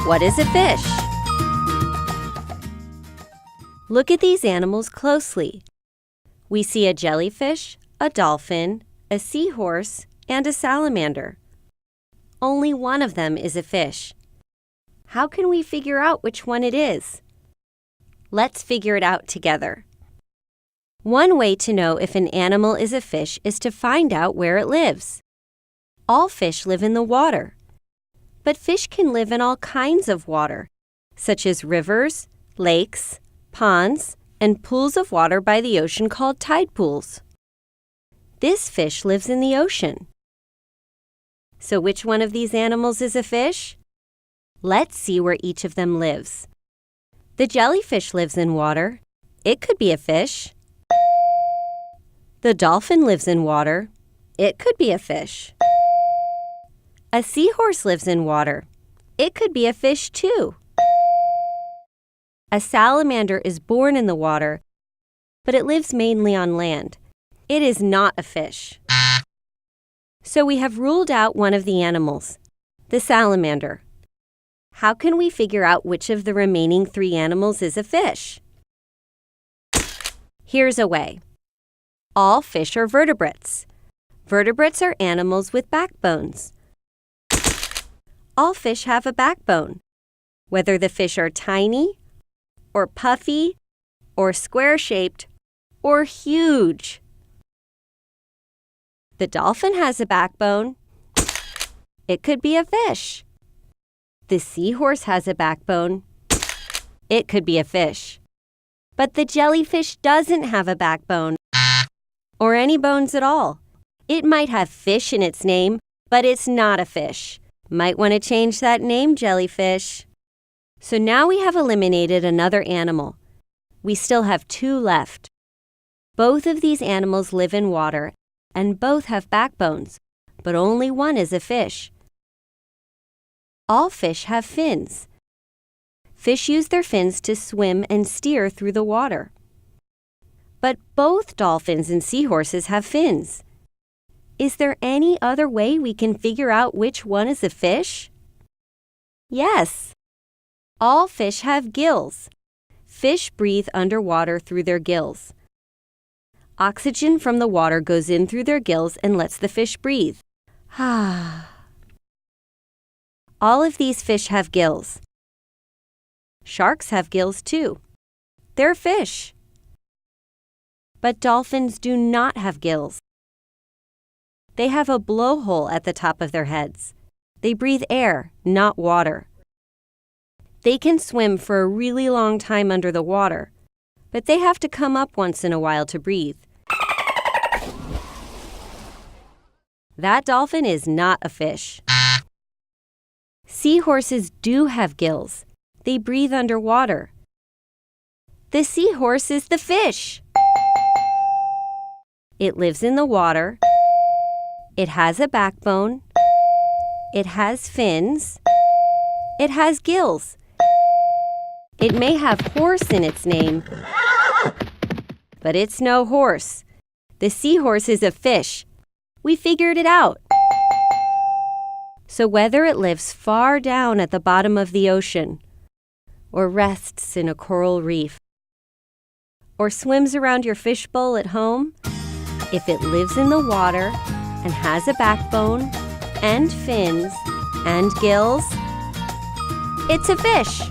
What is a fish? Look at these animals closely. We see a jellyfish, a dolphin, a seahorse, and a salamander. Only one of them is a fish. How can we figure out which one it is? Let's figure it out together. One way to know if an animal is a fish is to find out where it lives. All fish live in the water. But fish can live in all kinds of water, such as rivers, lakes, ponds, and pools of water by the ocean called tide pools. This fish lives in the ocean. So which one of these animals is a fish? Let's see where each of them lives. The jellyfish lives in water. It could be a fish. The dolphin lives in water. It could be a fish. A seahorse lives in water. It could be a fish too. A salamander is born in the water, but it lives mainly on land. It is not a fish. So we have ruled out one of the animals, the salamander. How can we figure out which of the remaining 3 animals is a fish? Here's a way. All fish are vertebrates. Vertebrates are animals with backbones. All fish have a backbone, whether the fish are tiny, or puffy, or square-shaped, or huge. The dolphin has a backbone. It could be a fish. The seahorse has a backbone. It could be a fish. But the jellyfish doesn't have a backbone, or any bones at all. It might have fish in its name, but it's not a fish. Might want to change that name, jellyfish. So now we have eliminated another animal. We still have 2 left. Both of these animals live in water, and both have backbones, but only one is a fish. All fish have fins. Fish use their fins to swim and steer through the water. But both dolphins and seahorses have fins. Is there any other way we can figure out which one is a fish? Yes. All fish have gills. Fish breathe underwater through their gills. Oxygen from the water goes in through their gills and lets the fish breathe. All of these fish have gills. Sharks have gills too. They're fish. But dolphins do not have gills. They have a blowhole at the top of their heads. They breathe air, not water. They can swim for a really long time under the water, but they have to come up once in a while to breathe. That dolphin is not a fish. Seahorses do have gills. They breathe underwater. The seahorse is the fish. It lives in the water. It has a backbone. It has fins. It has gills. It may have horse in its name, but it's no horse. The seahorse is a fish. We figured it out. So whether it lives far down at the bottom of the ocean, or rests in a coral reef, or swims around your fishbowl at home, if it lives in the water and has a backbone and fins and gills, it's a fish.